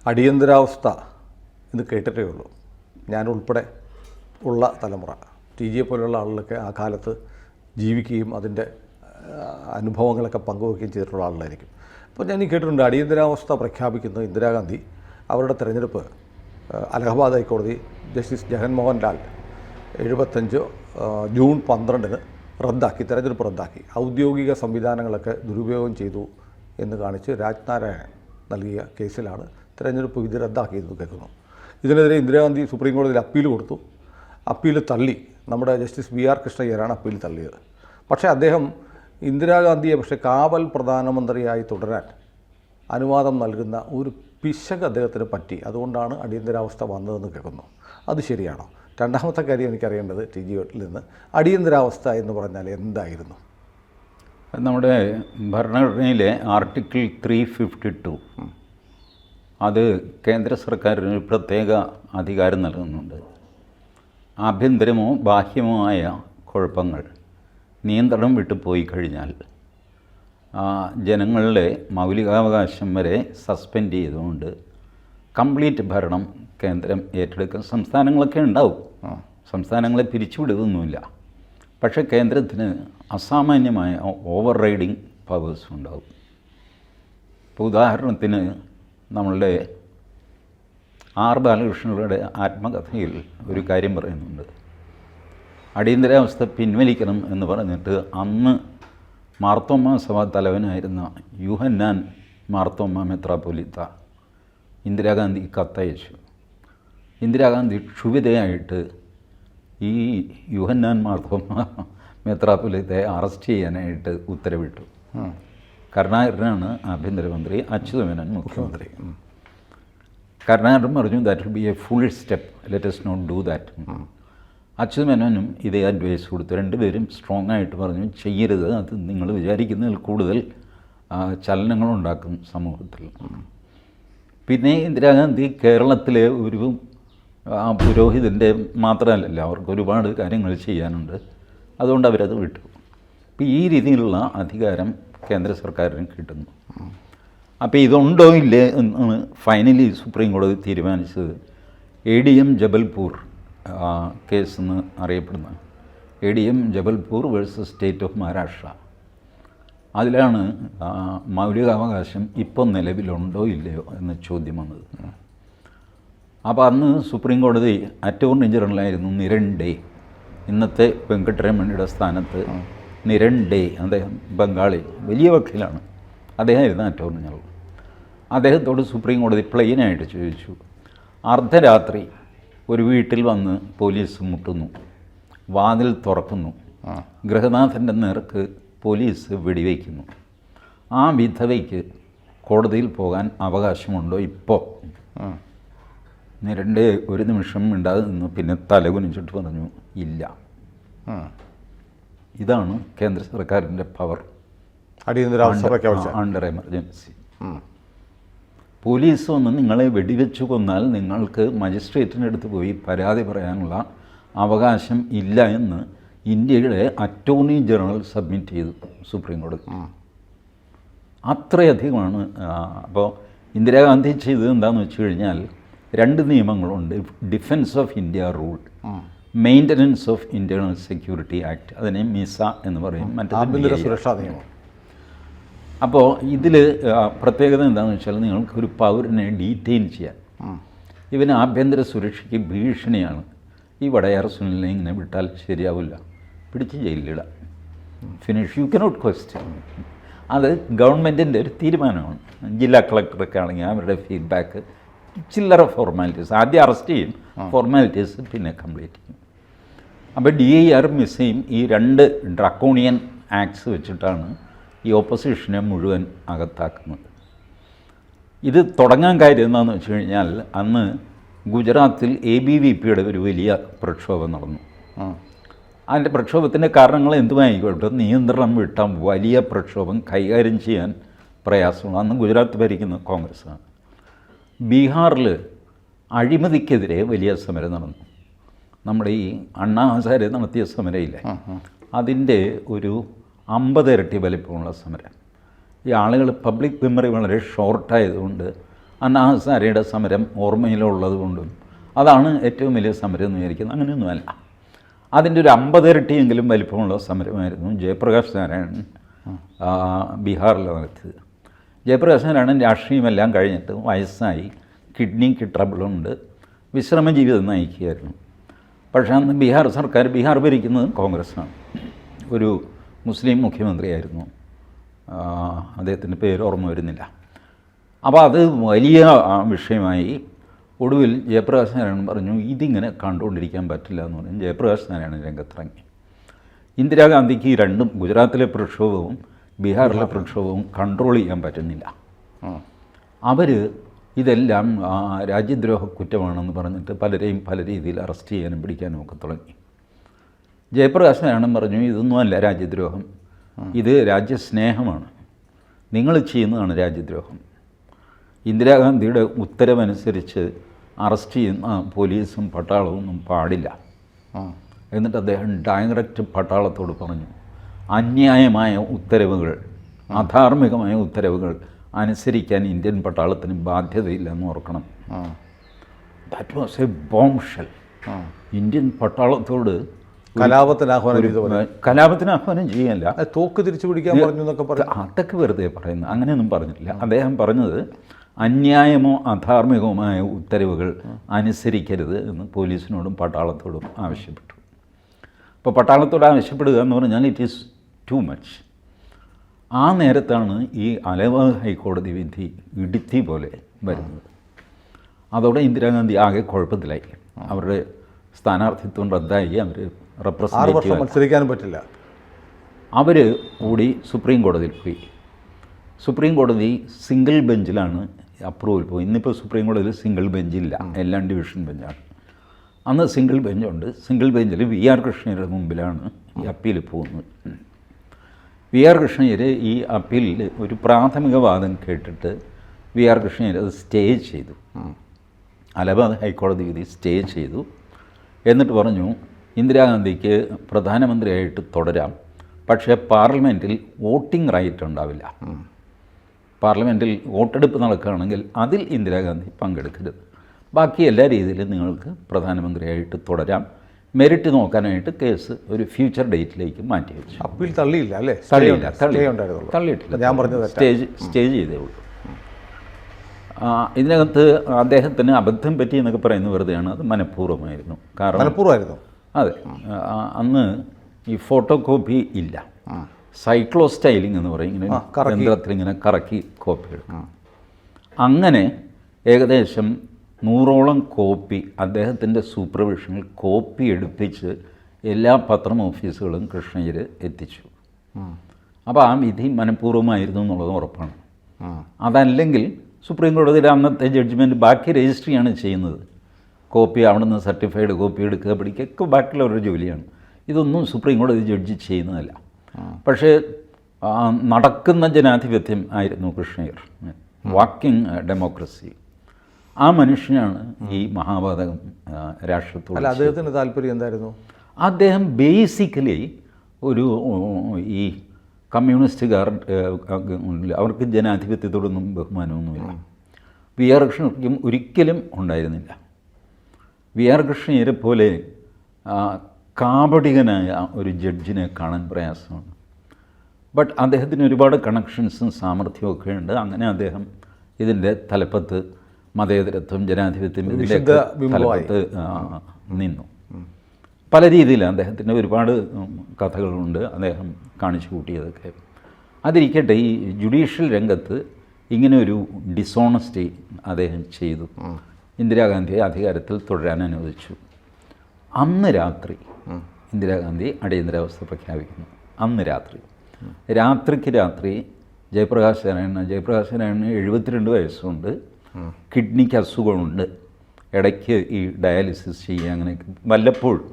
അടിയന്തരാവസ്ഥ എന്ന് കേട്ടിട്ടേ ഉള്ളൂ. ഞാനുൾപ്പെടെ ഉള്ള തലമുറ ടി ജിയെ പോലുള്ള ആളുകളൊക്കെ ആ കാലത്ത് ജീവിക്കുകയും അതിൻ്റെ അനുഭവങ്ങളൊക്കെ പങ്കുവയ്ക്കുകയും ചെയ്തിട്ടുള്ള ആളുകളായിരിക്കും. അപ്പോൾ ഞാൻ ഈ കേട്ടിട്ടുണ്ട്, അടിയന്തരാവസ്ഥ പ്രഖ്യാപിക്കുന്ന ഇന്ദിരാഗാന്ധി അവരുടെ തെരഞ്ഞെടുപ്പ് അലഹബാദ് ഹൈക്കോടതി ജസ്റ്റിസ് ജഗൻമോഹൻ ലാൽ 75 ജൂൺ 12 റദ്ദാക്കി, തെരഞ്ഞെടുപ്പ് റദ്ദാക്കി. ഔദ്യോഗിക സംവിധാനങ്ങളൊക്കെ ദുരുപയോഗം ചെയ്തു എന്ന് കാണിച്ച് രാജ്നാരായണൻ നൽകിയ കേസിലാണ് തെരഞ്ഞെടുപ്പ് വിധി റദ്ദാക്കിയെന്ന് കേൾക്കുന്നു. ഇതിനെതിരെ ഇന്ദിരാഗാന്ധി സുപ്രീം കോടതിയിൽ അപ്പീൽ കൊടുത്തു. അപ്പീൽ തള്ളി. നമ്മുടെ ജസ്റ്റിസ് ബി ആർ കൃഷ്ണയ്യരാണ് അപ്പീൽ തള്ളിയത്. പക്ഷേ അദ്ദേഹം ഇന്ദിരാഗാന്ധിയെ കാവൽ പ്രധാനമന്ത്രിയായി തുടരാൻ അനുവാദം നൽകുന്ന ഒരു പിശക് അദ്ദേഹത്തിന് പറ്റി. അതുകൊണ്ടാണ് അടിയന്തരാവസ്ഥ വന്നതെന്ന് കേൾക്കുന്നു. അത് ശരിയാണോ? രണ്ടാമത്തെ കാര്യം എനിക്കറിയേണ്ടത് ടി ജിയിൽ നിന്ന്, അടിയന്തരാവസ്ഥ എന്ന് പറഞ്ഞാൽ എന്തായിരുന്നു? നമ്മുടെ ഭരണഘടനയിലെ ആർട്ടിക്കിൾ 352 അത് കേന്ദ്ര സർക്കാരിന് ഒരു പ്രത്യേക അധികാരം നൽകുന്നുണ്ട്. ആഭ്യന്തരമോ ബാഹ്യമോ ആയ കുഴപ്പങ്ങൾ നിയന്ത്രണം വിട്ടു പോയി കഴിഞ്ഞാൽ ജനങ്ങളുടെ മൗലികാവകാശം വരെ സസ്പെൻഡ് ചെയ്തുകൊണ്ട് കംപ്ലീറ്റ് ഭരണം കേന്ദ്രം ഏറ്റെടുക്കും. സംസ്ഥാനങ്ങളൊക്കെ ഉണ്ടാവും, സംസ്ഥാനങ്ങളെ പിരിച്ചുവിടുകയൊന്നുമില്ല. പക്ഷേ കേന്ദ്രത്തിന് അസാമാന്യമായ ഓവർ റൈഡിങ് പവേഴ്സ് ഉണ്ടാവും. ഇപ്പോൾ ഉദാഹരണത്തിന് നമ്മളുടെ ആർ ബാലകൃഷ്ണയുടെ ആത്മകഥയിൽ ഒരു കാര്യം പറയുന്നുണ്ട്. അടിയന്തരാവസ്ഥ പിൻവലിക്കണം എന്ന് പറഞ്ഞിട്ട് അന്ന് മാർത്തോമ്മ സഭാ തലവനായിരുന്ന യൂഹന്നാൻ മാർത്തോമ്മ മെത്രാപ്പൊലീത്ത ഇന്ദിരാഗാന്ധി കത്തയച്ചു. ഇന്ദിരാഗാന്ധി ക്ഷുഭിതയായിട്ട് ഈ യൂഹന്നാൻ മാർത്തോമ്മ മെത്രാപ്പൊലീത്തയെ അറസ്റ്റ് ചെയ്യാനായിട്ട് ഉത്തരവിട്ടു. കരുണാകരനാണ് ആഭ്യന്തരമന്ത്രി, അച്യുതമേനോൻ മുഖ്യമന്ത്രി. കരുണാകരൻ പറഞ്ഞു that will be a full step, let us not do that. അച്യുതമേനോനും ഇതേ അഡ്വൈസ് കൊടുത്തു. രണ്ടുപേരും സ്ട്രോങ് ആയിട്ട് പറഞ്ഞു ചെയ്യരുത്, അത് നിങ്ങൾ വിചാരിക്കുന്നതിൽ കൂടുതൽ ചലനങ്ങളുണ്ടാക്കും സമൂഹത്തിൽ. പിന്നെ ഇന്ദിരാഗാന്ധി കേരളത്തിലെ ഒരു പുരോഹിതൻ്റെ മാത്രമല്ല, അവർക്ക് ഒരുപാട് കാര്യങ്ങൾ ചെയ്യാനുണ്ട്. അതുകൊണ്ട് അവരത് വിട്ടു. അപ്പോൾ ഈ രീതിയിലുള്ള അധികാരം കേന്ദ്ര സർക്കാരിന് കിട്ടുന്നു. അപ്പോൾ ഇതുണ്ടോ ഇല്ലേ എന്ന് ഫൈനലി സുപ്രീം കോടതി തീരുമാനിച്ചത് ADM ജബൽപൂർ കേസ് എന്ന് അറിയപ്പെടുന്ന ADM Jabalpur versus state of Maharashtra. അതിലാണ് മൗലികാവകാശം ഇപ്പോൾ നിലവിലുണ്ടോ ഇല്ലയോ എന്ന ചോദ്യം വന്നത്. അപ്പോൾ അന്ന് സുപ്രീം കോടതി അറ്റോർണി ജനറലായിരുന്നു നിരൺ ഡേ. ഇന്നത്തെ വെങ്കട്ടരമണിയുടെ സ്ഥാനത്ത് നിരൺ ഡേ, അദ്ദേഹം ബംഗാളി, വലിയ വക്കീലാണ്, അദ്ദേഹമായിരുന്നു അറ്റോർണി ജനറൽ. അദ്ദേഹത്തോട് സുപ്രീം കോടതി പ്ലെയിനായിട്ട് ചോദിച്ചു, അർദ്ധരാത്രി ഒരു വീട്ടിൽ വന്ന് പോലീസ് മുട്ടുന്നു, വാതിൽ തുറക്കുന്നു, ഗൃഹനാഥൻ്റെ നേർക്ക് പോലീസ് വെടിവെക്കുന്നു, ആ വിധവയ്ക്ക് കോടതിയിൽ പോകാൻ അവകാശമുണ്ടോ ഇപ്പോൾ? നിരണ്ട് ഒരു നിമിഷം മിണ്ടാതെ നിന്ന് പിന്നെ തലകുനിച്ചിട്ട് പറഞ്ഞു ഇല്ല. ഇതാണ് കേന്ദ്ര സർക്കാരിൻ്റെ പവർ അണ്ടർ എമർജൻസി. പോലീസ് വന്ന് നിങ്ങളെ വെടിവെച്ചു കൊന്നാൽ നിങ്ങൾക്ക് മജിസ്ട്രേറ്റിൻ്റെ അടുത്ത് പോയി പരാതി പറയാനുള്ള അവകാശം ഇല്ല എന്ന് ഇന്ത്യയുടെ അറ്റോർണി ജനറൽ സബ്മിറ്റ് ചെയ്തു സുപ്രീം കോടതി. അത്രയധികമാണ്. അപ്പോൾ ഇന്ദിരാഗാന്ധി ചെയ്തത് എന്താണെന്ന് വെച്ച് കഴിഞ്ഞാൽ 2 നിയമങ്ങളുണ്ട്. Defence of India rule, maintenance of internal security act, അതിനെ മിസ എന്ന് പറയും, മറ്റേ സുരക്ഷാ നിയമം. അപ്പോൾ ഇതിൽ പ്രത്യേകത എന്താണെന്ന് വെച്ചാൽ നിങ്ങൾക്കൊരു പൗരനെ ഡീറ്റെയിൻ ചെയ്യാൻ, ഇവന് ആഭ്യന്തര സുരക്ഷയ്ക്ക് ഭീഷണിയാണ്, ഈ വടയാർ സുനിലിനെ ഇങ്ങനെ വിട്ടാൽ ശരിയാവില്ല, പിടിച്ച് ജയിലിലിടാം, ഫിനിഷ്, യു കനോട്ട് ക്വസ്റ്റ്യൻ. അത് ഗവൺമെൻറ്റിൻ്റെ ഒരു തീരുമാനമാണ്. ജില്ലാ കളക്ടറൊക്കെ ആണെങ്കിൽ അവരുടെ ഫീഡ്ബാക്ക്, ചില്ലറ ഫോർമാലിറ്റീസ്, ആദ്യം അറസ്റ്റ് ചെയ്യും, ഫോർമാലിറ്റീസ് പിന്നെ കംപ്ലീറ്റ് ചെയ്യും. അപ്പോൾ DIR മിസ്സയും ഈ 2 ഡ്രക്കോണിയൻ ആക്ട്സ് വെച്ചിട്ടാണ് ഈ ഓപ്പോസിഷനെ മുഴുവൻ അകത്താക്കുന്നത്. ഇത് തുടങ്ങാൻ കാര്യം എന്താണെന്ന് വെച്ച് കഴിഞ്ഞാൽ അന്ന് ഗുജറാത്തിൽ ABVPയുടെ ഒരു വലിയ പ്രക്ഷോഭം നടന്നു. അതിൻ്റെ പ്രക്ഷോഭത്തിൻ്റെ കാരണങ്ങൾ എന്തുമായിക്കോട്ടെ, നിയന്ത്രണം വിട്ട വലിയ പ്രക്ഷോഭം കൈകാര്യം ചെയ്യാൻ പ്രയാസമാണ്. അന്ന് ഗുജറാത്ത് ഭരിക്കുന്ന കോൺഗ്രസ്സാണ്. ബീഹാറിൽ അഴിമതിക്കെതിരെ വലിയ സമരം നടന്നു. നമ്മുടെ ഈ അണ്ണാ ഹസാരെ നടത്തിയ സമരമില്ലേ, അതിൻ്റെ ഒരു 50 ഇരട്ടി വലിപ്പമുള്ള സമരം. ഈ ആളുകൾ പബ്ലിക് മെമ്മറി വളരെ ഷോർട്ടായതുകൊണ്ട് അണ്ണാ ഹസാരയുടെ സമരം ഓർമ്മയിലുള്ളത് കൊണ്ടും അതാണ് ഏറ്റവും വലിയ സമരം എന്ന് വിചാരിക്കുന്നത്. അങ്ങനെയൊന്നുമല്ല. അതിൻ്റെ ഒരു 50 ഇരട്ടിയെങ്കിലും വലിപ്പമുള്ള സമരമായിരുന്നു ജയപ്രകാശ് നാരായണൻ ബീഹാറിൽ നടത്തിയത്. ജയപ്രകാശ് നാരായണൻ രാഷ്ട്രീയമെല്ലാം കഴിഞ്ഞിട്ട് വയസ്സായി, കിഡ്നിക്ക് ട്രബിളുണ്ട്, വിശ്രമ ജീവിതം നയിക്കുകയായിരുന്നു. പക്ഷേ അന്ന് ബീഹാർ സർക്കാർ, ബീഹാർ ഭരിക്കുന്നത് കോൺഗ്രസ്സാണ്, ഒരു മുസ്ലിം മുഖ്യമന്ത്രിയായിരുന്നു, അദ്ദേഹത്തിൻ്റെ പേര് ഓർമ്മ വരുന്നില്ല. അപ്പോൾ അത് വലിയ വിഷയമായി. ഒടുവിൽ ജയപ്രകാശ് നാരായണൻ പറഞ്ഞു ഇതിങ്ങനെ കണ്ടുകൊണ്ടിരിക്കാൻ പറ്റില്ല എന്ന് പറഞ്ഞു ജയപ്രകാശ് നാരായണൻ രംഗത്തിറങ്ങി. ഇന്ദിരാഗാന്ധിക്ക് ഈ രണ്ടും, ഗുജറാത്തിലെ പ്രക്ഷോഭവും ബീഹാറിലെ പ്രക്ഷോഭവും കൺട്രോൾ ചെയ്യാൻ പറ്റുന്നില്ല. അവർ ഇതെല്ലാം രാജ്യദ്രോഹ കുറ്റമാണെന്ന് പറഞ്ഞിട്ട് പലരെയും പല രീതിയിൽ അറസ്റ്റ് ചെയ്യാനും പിടിക്കാനും ഒക്കെ തുടങ്ങി. ജയപ്രകാശ് നാരായണൻ പറഞ്ഞു ഇതൊന്നുമല്ല രാജ്യദ്രോഹം, ഇത് രാജ്യസ്നേഹമാണ്, നിങ്ങൾ ചെയ്യുന്നതാണ് രാജ്യദ്രോഹം. ഇന്ദിരാഗാന്ധിയുടെ ഉത്തരവനുസരിച്ച് അറസ്റ്റ് ചെയ്യുന്ന പോലീസും പട്ടാളവും ഒന്നും പാടില്ല. എന്നിട്ട് അദ്ദേഹം ഡയറക്റ്റ് പട്ടാളത്തോട് പറഞ്ഞു അന്യായമായ ഉത്തരവുകൾ, അധാർമികമായ ഉത്തരവുകൾ അനുസരിക്കാൻ ഇന്ത്യൻ പട്ടാളത്തിന് ബാധ്യതയില്ലെന്ന് ഓർക്കണം. That was a bombshell. Indian പട്ടാളത്തോട് കലാപത്തിന് ആഹ്വാനം ചെയ്യല്ല, തോക്ക് തിരിച്ചു പിടിക്കാൻ പറഞ്ഞു എന്നൊക്കെ പറഞ്ഞു. അതൊക്കെ വെറുതെ പറയുന്നു, അങ്ങനെയൊന്നും പറഞ്ഞിട്ടില്ല. അദ്ദേഹം പറഞ്ഞത് അന്യായമോ അധാർമികവുമായ ഉത്തരവുകൾ അനുസരിക്കരുത് എന്ന് പോലീസിനോടും പട്ടാളത്തോടും ആവശ്യപ്പെട്ടു. അപ്പോൾ പട്ടാളത്തോട് ആവശ്യപ്പെടുക എന്ന് പറഞ്ഞാൽ ഇറ്റ് ഈസ് ടു മച്ച്. ആ നേരത്താണ് ഈ അലഹാബാദ് ഹൈക്കോടതി വിധി ഇടുത്തി പോലെ വരുന്നത്. അതോടെ ഇന്ദിരാഗാന്ധി ആകെ കുഴപ്പത്തിലായി. അവരുടെ സ്ഥാനാർത്ഥിത്വം റദ്ദായി. അവർ റെപ്രസെൻറ്റേറ്റീവ് മത്സരിക്കാനും പറ്റില്ല. അവർ കൂടി സുപ്രീം കോടതിയിൽ പോയി. സുപ്രീം കോടതി സിംഗിൾ ബെഞ്ചിലാണ് അപ്രൂവൽ പോയി. ഇന്നിപ്പോൾ സുപ്രീം കോടതിയിൽ സിംഗിൾ ബെഞ്ചില്ല, എല്ലാം ഡിവിഷൻ ബെഞ്ചാണ്. അന്ന് സിംഗിൾ ബെഞ്ചുണ്ട്. സിംഗിൾ ബെഞ്ചിൽ VR കൃഷ്ണയ്യരുടെ മുമ്പിലാണ് ഈ അപ്പീൽ പോകുന്നത്. VR കൃഷ്ണയ്യർ ഈ അപ്പീലിൽ ഒരു പ്രാഥമിക വാദം കേട്ടിട്ട് VR കൃഷ്ണയ്യർ അത് സ്റ്റേ ചെയ്തു. അലഹാബാദ് ഹൈക്കോടതി വിധി സ്റ്റേ ചെയ്തു. എന്നിട്ട് പറഞ്ഞു ഇന്ദിരാഗാന്ധിക്ക് പ്രധാനമന്ത്രിയായിട്ട് തുടരാം, പക്ഷേ പാർലമെൻറ്റിൽ വോട്ടിംഗ് റൈറ്റ് ഉണ്ടാവില്ല. പാർലമെൻറ്റിൽ വോട്ടെടുപ്പ് നടക്കുകയാണെങ്കിൽ അതിൽ ഇന്ദിരാഗാന്ധി പങ്കെടുക്കരുത്. ബാക്കി എല്ലാ രീതിയിലും നിങ്ങൾക്ക് പ്രധാനമന്ത്രിയായിട്ട് തുടരാം. മെറിറ്റ് നോക്കാനായിട്ട് കേസ് ഒരു ഫ്യൂച്ചർ ഡേറ്റിലേക്ക് മാറ്റി വെച്ചു. അപ്പീൽ തള്ളിയില്ല അല്ലേ? തള്ളിയിട്ടില്ല. ഞാൻ പറഞ്ഞത് സ്റ്റേ ചെയ്തേ ഉള്ളൂ. ഇതിനകത്ത് അദ്ദേഹത്തിന് അബദ്ധം പറ്റി എന്നൊക്കെ പറയുന്നത് വെറുതെയാണ്. അത് മനഃപൂർവ്വമായിരുന്നു. മനഃപൂർവ്വമായിരുന്നു. അതെ, അന്ന് ഈ ഫോട്ടോ കോപ്പി ഇല്ല. സൈക്ലോ സ്റ്റൈലിംഗ് എന്ന് പറയും, ഇങ്ങനെ യന്ത്രത്തിൽ ഇങ്ങനെ കറക്കി കോപ്പി എടുക്കും. അങ്ങനെ ഏകദേശം 100ഓളം കോപ്പി അദ്ദേഹത്തിൻ്റെ സൂപ്പർവിഷനിൽ കോപ്പി എടുപ്പിച്ച് എല്ലാ പത്രം ഓഫീസുകളും കൃഷ്ണയ്യർ എത്തിച്ചു. അപ്പോൾ ആ വിധി മനഃപൂർവ്വമായിരുന്നു എന്നുള്ളത് ഉറപ്പാണ്. അതല്ലെങ്കിൽ സുപ്രീം കോടതിയുടെ അന്നത്തെ ജഡ്ജ്മെൻറ്റ് ബാക്കി രജിസ്റ്റർ ചെയ്യാണ് ചെയ്യുന്നത്. കോപ്പി അവിടെ നിന്ന് സർട്ടിഫൈഡ് കോപ്പി എടുക്കുക, പിടിക്കുക ഒക്കെ ബാക്കിയുള്ളവരുടെ ജോലിയാണ്. ഇതൊന്നും സുപ്രീം കോടതി ജഡ്ജി ചെയ്യുന്നതല്ല. പക്ഷേ നടക്കുന്ന ജനാധിപത്യം ആയിരുന്നു കൃഷ്ണയ്യർ, വാക്കിംഗ് ഡെമോക്രസി. ആ മനുഷ്യനാണ് ഈ മഹാപാതകം രാഷ്ട്രത്തോട്. അല്ല, അദ്ദേഹത്തിന് താല്പര്യം എന്തായിരുന്നു? അദ്ദേഹം ബേസിക്കലി ഒരു ഈ കമ്മ്യൂണിസ്റ്റുകാർ അവർക്ക് ജനാധിപത്യത്തോടൊന്നും ബഹുമാനമൊന്നുമില്ല. VR കൃഷ്ണയ്യർക്കും ഒരിക്കലും ഉണ്ടായിരുന്നില്ല. VR കൃഷ്ണയ്യരെ പോലെ കാപടികനായ ഒരു ജഡ്ജിനെ കാണാൻ പ്രയാസമാണ്. ബട്ട് അദ്ദേഹത്തിന് ഒരുപാട് കണക്ഷൻസും സാമർഥ്യമൊക്കെ ഉണ്ട്. അങ്ങനെ അദ്ദേഹം ഇതിൻ്റെ തലപ്പത്ത് മതേതരത്വം, ജനാധിപത്യം ഇതിൻ്റെ തലപ്പത്ത് നിന്നു. പല രീതിയിൽ അദ്ദേഹത്തിൻ്റെ ഒരുപാട് കഥകളുണ്ട് അദ്ദേഹം കാണിച്ചു കൂട്ടിയതൊക്കെ. അതിരിക്കട്ടെ, ഈ ജുഡീഷ്യൽ രംഗത്ത് ഇങ്ങനെ ഒരു ഡിസോണസ്റ്റി അദ്ദേഹം ചെയ്തു. ഇന്ദിരാഗാന്ധിയെ അധികാരത്തിൽ തുടരാൻ അനുവദിച്ചു. അന്ന് രാത്രി ഇന്ദിരാഗാന്ധി അടിയന്തരാവസ്ഥ പ്രഖ്യാപിക്കുന്നു. അന്ന് രാത്രിക്ക് രാത്രി ജയപ്രകാശ് നാരായണന് 72 വയസ്സുണ്ട്, കിഡ്നിക്ക് അസുഖമുണ്ട്, ഇടയ്ക്ക് ഈ ഡയാലിസിസ് ചെയ്യുക, അങ്ങനെ വല്ലപ്പോഴും,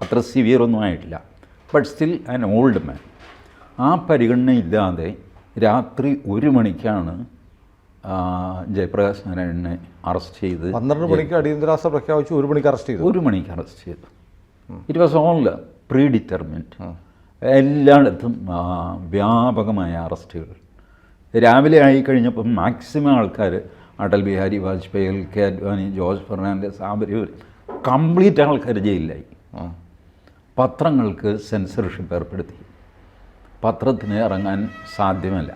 അത്ര സിവിയറൊന്നും ആയിട്ടില്ല. But still an old man. ആ പരിഗണനയില്ലാതെ രാത്രി 1 മണിക്കാണ് ജയപ്രകാശ് നാരായണനെ അറസ്റ്റ് ചെയ്ത്. 12 മണിക്ക് അടിയന്തരാവസ്ഥ പ്രഖ്യാപിച്ചു, 1 മണിക്ക് അറസ്റ്റ് ചെയ്തു. 1 മണിക്ക് അറസ്റ്റ് ചെയ്തു. It was all predetermined. എല്ലായിടത്തും വ്യാപകമായ അറസ്റ്റുകൾ. രാവിലെ ആയിക്കഴിഞ്ഞപ്പം മാക്സിമം ആൾക്കാർ അടൽ ബിഹാരി വാജ്പേയി, LK അദ്വാനി, ജോർജ് ഫെർണാണ്ടസ്, അവർ കംപ്ലീറ്റ് ആൾക്കാർ ജയിലിലായി. പത്രങ്ങൾക്ക് സെൻസർഷിപ്പ് ഏർപ്പെടുത്തി. പത്രത്തിന് ഇറങ്ങാൻ സാധ്യമല്ല.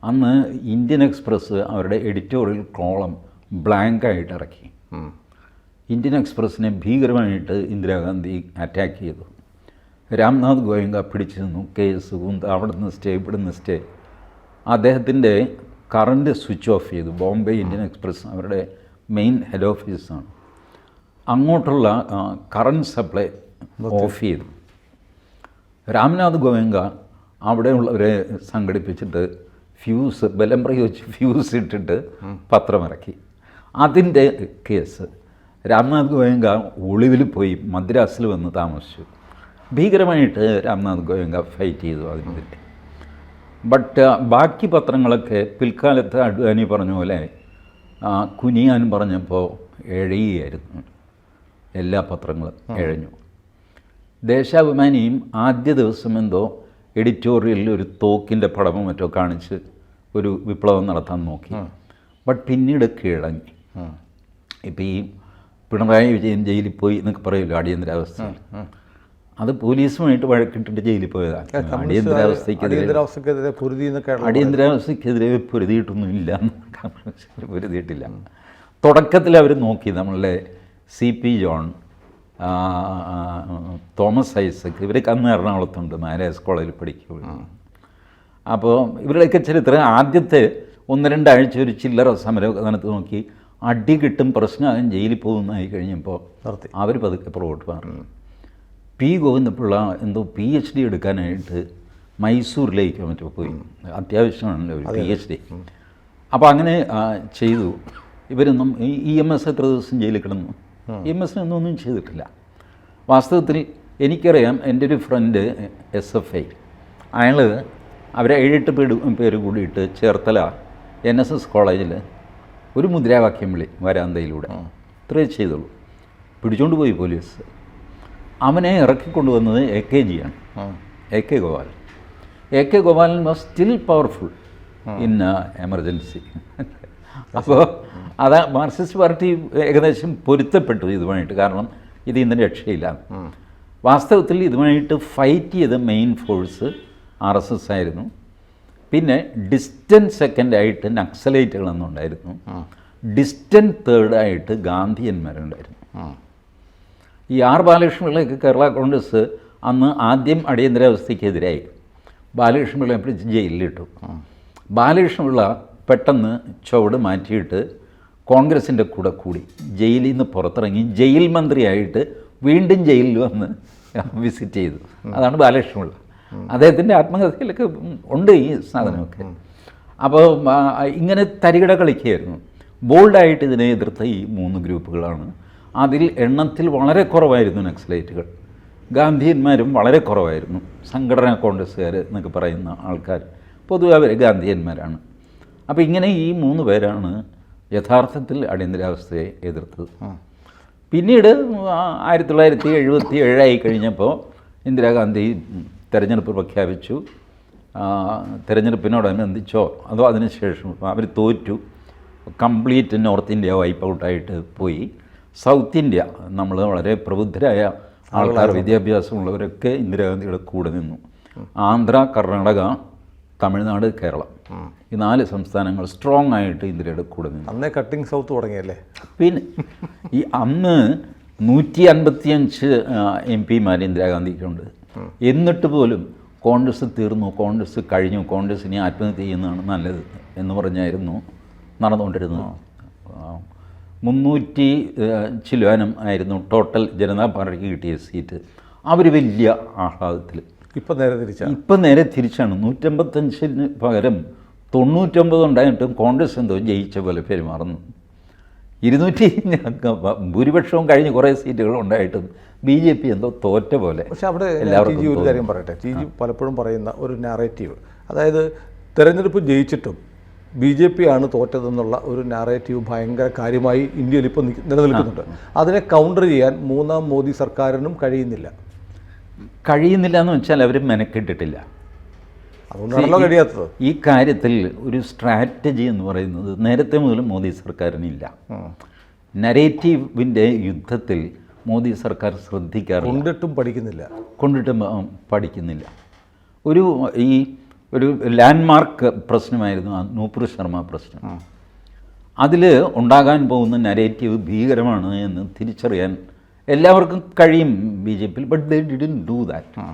അന്ന് ഇന്ത്യൻ എക്സ്പ്രസ് അവരുടെ എഡിറ്റോറിയൽ കോളം ബ്ലാങ്കായിട്ട് ഇറക്കി. ഇന്ത്യൻ എക്സ്പ്രസ്സിനെ ഭീകരമായിട്ട് ഇന്ദിരാഗാന്ധി അറ്റാക്ക് ചെയ്തു. രാംനാഥ് ഗോയങ്ക പിടിച്ചു നിന്നു. കേസ് അവിടുന്ന് സ്റ്റേ, ഇവിടുന്ന് സ്റ്റേ. അദ്ദേഹത്തിൻ്റെ കറണ്ട് സ്വിച്ച് ഓഫ് ചെയ്തു. ബോംബെ ഇന്ത്യൻ എക്സ്പ്രസ് അവരുടെ മെയിൻ ഹെഡ് ഓഫീസാണ്. അങ്ങോട്ടുള്ള കറണ്ട് സപ്ലൈ ഓഫ് ചെയ്തു. രാംനാഥ് ഗോയങ്ക അവിടെയുള്ളവരെ സംഘടിപ്പിച്ചിട്ട് ബലം പ്രയോഗിച്ച് ഫ്യൂസ് ഇട്ടിട്ട് പത്രമിറക്കി. അതിൻ്റെ കേസ് രാംനാഥ് ഗോയങ്ക ഒളിവിൽ പോയി മദ്രാസിൽ വന്ന് താമസിച്ചു. ഭീകരമായിട്ട് രാംനാഥ് ഗോയങ്ക ഫൈറ്റ് ചെയ്തു അതിന് വേണ്ടി. ബട്ട് ബാക്കി പത്രങ്ങളൊക്കെ പിൽക്കാലത്ത് അഡ്വാനി പറഞ്ഞ പോലെ കുനിയാൻ പറഞ്ഞപ്പോൾ എഴയുകയായിരുന്നു. എല്ലാ പത്രങ്ങളും എഴഞ്ഞു. ദേശാഭിമാനിയും ആദ്യ ദിവസം എന്തോ എഡിറ്റോറിയലിൽ ഒരു തോക്കിൻ്റെ പടമോ മറ്റോ കാണിച്ച് ഒരു വിപ്ലവം നടത്താൻ നോക്കി. ബട്ട് പിന്നീട് കീഴടങ്ങി. ഇപ്പം ഈ പിണറായി വിജയൻ ജയിലിൽ പോയി എന്നൊക്കെ പറയുമല്ലോ അടിയന്തരാവസ്ഥ, അത് പോലീസുമായിട്ട് വഴക്കിട്ടിട്ട് ജയിലിൽ പോയതാണ്. അടിയന്തരാവസ്ഥക്കെതിരെ പൊരുതിയിട്ടൊന്നും ഇല്ല, പൊരുതിയിട്ടില്ല. തുടക്കത്തിൽ അവർ നോക്കി നമ്മളുടെ CP ജോൺ, തോമസ് ഐസക്, ഇവരൊക്കെ അന്ന് എറണാകുളത്തുണ്ട്, മാരേജ് കോളേജിൽ പഠിക്കുകയുള്ളൂ. അപ്പോൾ ഇവരുടെയൊക്കെ ചരിത്രം ആദ്യത്തെ 1-2 ആഴ്ച ഒരു ചില്ലറ സമരമൊക്കെ നടത്തി നോക്കി. അടി കിട്ടും, പ്രശ്നമാകും, ജയിലിൽ പോകുന്നതായി കഴിഞ്ഞപ്പോൾ അവർ പതുക്കെ പുറകോട്ട് മാറി. P. ഗോവിന്ദപിള്ള എന്തോ PhD എടുക്കാനായിട്ട് മൈസൂരിലേക്ക് മറ്റോ പോയി. അത്യാവശ്യമാണല്ലോ ഒരു PhD. അപ്പോൾ അങ്ങനെ ചെയ്തു. ഇവരൊന്നും EMS എത്ര ദിവസം ജയിലിൽ കിടന്നു? EMS ഒന്നും ചെയ്തിട്ടില്ല. വാസ്തവത്തിൽ എനിക്കറിയാം, എൻ്റെ ഒരു ഫ്രണ്ട് SFI, അയാൾ അവരെ 7-8 പേര് കൂടിയിട്ട് ചേർത്തല NSS കോളേജിൽ ഒരു മുദ്രാവാക്യം വിളി വരാന്തയിലൂടെ ഇത്രേ ചെയ്തുള്ളൂ. പിടിച്ചുകൊണ്ട് പോയി പോലീസ്. അവനെ ഇറക്കിക്കൊണ്ടുവന്നത് AKG ആണ്, AK Gopal. AK Gopalan was still powerful in emergency. അപ്പോൾ അത് മാർക്സിസ്റ്റ് പാർട്ടി ഏകദേശം പൊരുത്തപ്പെട്ടു ഇതുമായിട്ട്. കാരണം ഇത് ഇന്ന് രക്ഷയില്ല. വാസ്തവത്തിൽ ഇതുമായിട്ട് ഫൈറ്റ് ചെയ്ത മെയിൻ ഫോഴ്സ് RSS ആയിരുന്നു. പിന്നെ ഡിസ്റ്റൻറ്റ് സെക്കൻഡായിട്ട് നക്സലൈറ്റുകളെന്നുണ്ടായിരുന്നു. ഡിസ്റ്റൻറ്റ് തേർഡായിട്ട് ഗാന്ധിയന്മാരുണ്ടായിരുന്നു. ഈ R. ബാലകൃഷ്ണപിള്ളയൊക്കെ കേരള കോൺഗ്രസ് അന്ന് ആദ്യം അടിയന്തരാവസ്ഥയ്ക്കെതിരായി ബാലകൃഷ്ണപിള്ളയെ പിടിച്ച് ജയിലിലിട്ടു. ബാലകൃഷ്ണപിള്ള പെട്ടെന്ന് ചുവട് മാറ്റിയിട്ട് കോൺഗ്രസിൻ്റെ കൂടെ കൂടി ജയിലിൽ നിന്ന് പുറത്തിറങ്ങി ജയിൽ മന്ത്രിയായിട്ട് വീണ്ടും ജയിലിൽ വന്ന് വിസിറ്റ് ചെയ്തു. അതാണ് ബാലകൃഷ്ണപിള്ള. അദ്ദേഹത്തിൻ്റെ ആത്മകഥയിലൊക്കെ ഉണ്ട് ഈ സാധനമൊക്കെ. അപ്പോൾ ഇങ്ങനെ തരികിട കളിക്കുകയായിരുന്നു. ബോൾഡായിട്ട് ഇതിനെ എതിർത്ത ഈ 3 ഗ്രൂപ്പുകളാണ്. അതിൽ എണ്ണത്തിൽ വളരെ കുറവായിരുന്നു നക്സലൈറ്റുകൾ. ഗാന്ധിയന്മാരും വളരെ കുറവായിരുന്നു. സംഘടനാ കോൺഗ്രസ്സുകാർ എന്നൊക്കെ പറയുന്ന ആൾക്കാർ പൊതുവെ അവർ ഗാന്ധിയന്മാരാണ്. അപ്പോൾ ഇങ്ങനെ ഈ 3 പേരാണ് യഥാർത്ഥത്തിൽ അടിയന്തരാവസ്ഥയെ എതിർത്തത്. പിന്നീട് 1977 ആയി കഴിഞ്ഞപ്പോൾ ഇന്ദിരാഗാന്ധി തെരഞ്ഞെടുപ്പ് പ്രഖ്യാപിച്ചു. തെരഞ്ഞെടുപ്പിനോടനുബന്ധിച്ചോ അതോ അതിനുശേഷം അവർ തോറ്റു. കംപ്ലീറ്റ് നോർത്ത് ഇന്ത്യ വൈപ്പ് ഔട്ടായിട്ട് പോയി. സൗത്ത് ഇന്ത്യ നമ്മൾ വളരെ പ്രബുദ്ധരായ ആൾക്കാർ, വിദ്യാഭ്യാസമുള്ളവരൊക്കെ ഇന്ദിരാഗാന്ധിയുടെ കൂടെ നിന്നു. ആന്ധ്ര, കർണാടക, തമിഴ്നാട്, കേരളം, ഈ 4 സംസ്ഥാനങ്ങൾ സ്ട്രോങ് ആയിട്ട് ഇന്ത്യയുടെ കൂടെ നിന്നു. അന്നേ കട്ടിങ് സൗത്ത് തുടങ്ങിയല്ലേ. പിന്നെ ഈ അന്ന് 155 MP ഇന്ദിരാഗാന്ധിക്കുണ്ട്. എന്നിട്ട് പോലും കോൺഗ്രസ് തീർന്നു, കോൺഗ്രസ് കഴിഞ്ഞു, കോൺഗ്രസ് ഇനി ആത്മഹത്യ ചെയ്യുന്നതാണ് നല്ലത് എന്ന് പറഞ്ഞായിരുന്നു നടന്നുകൊണ്ടിരുന്നത്. 300 ചില്വാനം ആയിരുന്നു ടോട്ടൽ ജനതാ പാർട്ടിക്ക് കിട്ടിയ സീറ്റ്. അവർ വലിയ ആഹ്ലാദത്തിൽ. ഇപ്പം നേരെ തിരിച്ചാണ്. 155 പകരം 99 ഉണ്ടായിട്ടും കോൺഗ്രസ് എന്തോ ജയിച്ച പോലെ പെരുമാറുന്നു. 200 ഭൂരിപക്ഷവും കഴിഞ്ഞ് കുറേ സീറ്റുകൾ ഉണ്ടായിട്ടും BJP എന്തോ തോറ്റ പോലെ. പക്ഷെ അവിടെ എല്ലാവർക്കും ഒരു കാര്യം പറയട്ടെ, TG പലപ്പോഴും പറയുന്ന ഒരു നാറേറ്റീവ്, അതായത് തെരഞ്ഞെടുപ്പ് ജയിച്ചിട്ടും BJP ആണ് തോറ്റതെന്നുള്ള ഒരു നാറേറ്റീവ് ഭയങ്കര കാര്യമായി ഇന്ത്യയിൽ ഇപ്പോൾ നിലനിൽക്കുന്നുണ്ട്. അതിനെ കൗണ്ടർ ചെയ്യാൻ 3ാം മോദി സർക്കാരിനും കഴിയുന്നില്ല എന്ന് വെച്ചാൽ അവർ മെനക്കെട്ടിട്ടില്ല. അതുകൊണ്ടാണല്ലോ കഴിയാത്തത്. ഈ കാര്യത്തിൽ ഒരു സ്ട്രാറ്റജി എന്ന് പറയുന്നത് നേരത്തെ മുതൽ മോദി സർക്കാരിനില്ല. നരേറ്റീവിൻ്റെ യുദ്ധത്തിൽ മോദി സർക്കാർ ശ്രദ്ധിക്കാറില്ല, കൊണ്ടിട്ടും പഠിക്കുന്നില്ല. ഒരു ലാൻഡ്മാർക്ക് പ്രശ്നമായിരുന്നു ആ നൂപുർ ശർമ്മ പ്രശ്നം. അതിൽ ഉണ്ടാകാൻ പോകുന്ന നരേറ്റീവ് ഭീകരമാണ് എന്ന് തിരിച്ചറിയാൻ എല്ലാവർക്കും കഴിയും ബി ജെ പിയിൽ. But they didn't do that.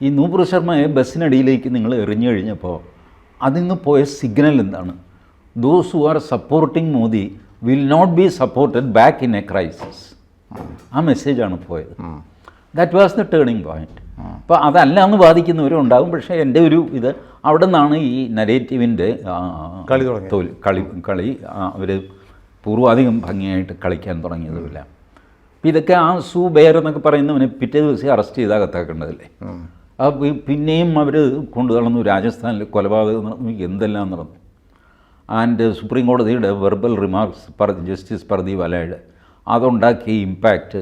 ഈ നൂപുർ ശർമ്മയെ ബസ്സിനടിയിലേക്ക് നിങ്ങൾ എറിഞ്ഞു കഴിഞ്ഞപ്പോൾ അതിൽ നിന്ന് പോയ സിഗ്നൽ എന്താണ്? Those who are supporting Modi will not be supported back in a crisis. ആ മെസ്സേജാണ് പോയത്. That was the turning point. അപ്പോൾ അതല്ല എന്ന് വാദിക്കുന്നവരും ഉണ്ടാകും. പക്ഷേ എൻ്റെ ഒരു ഇത് അവിടെ നിന്നാണ് ഈ നരേറ്റീവിൻ്റെ കളി അവർ പൂർവാധികം ഭംഗിയായിട്ട് കളിക്കാൻ തുടങ്ങിയതുമില്ല. അപ്പോൾ ഇതൊക്കെ ആ ബേർ എന്നൊക്കെ പറയുന്നവനെ പിറ്റേ ദിവസം അറസ്റ്റ് ചെയ്ത് അകത്താക്കേണ്ടതല്ലേ? പിന്നെയും അവർ കൊണ്ടു നടന്നു. രാജസ്ഥാനിൽ കൊലപാതകം നടന്നു, എന്തെല്ലാം നടന്നു. ആൻഡ് സുപ്രീം കോടതിയുടെ verbal remarks justice Pardeep വാലയുടെ അതുണ്ടാക്കിയ impact,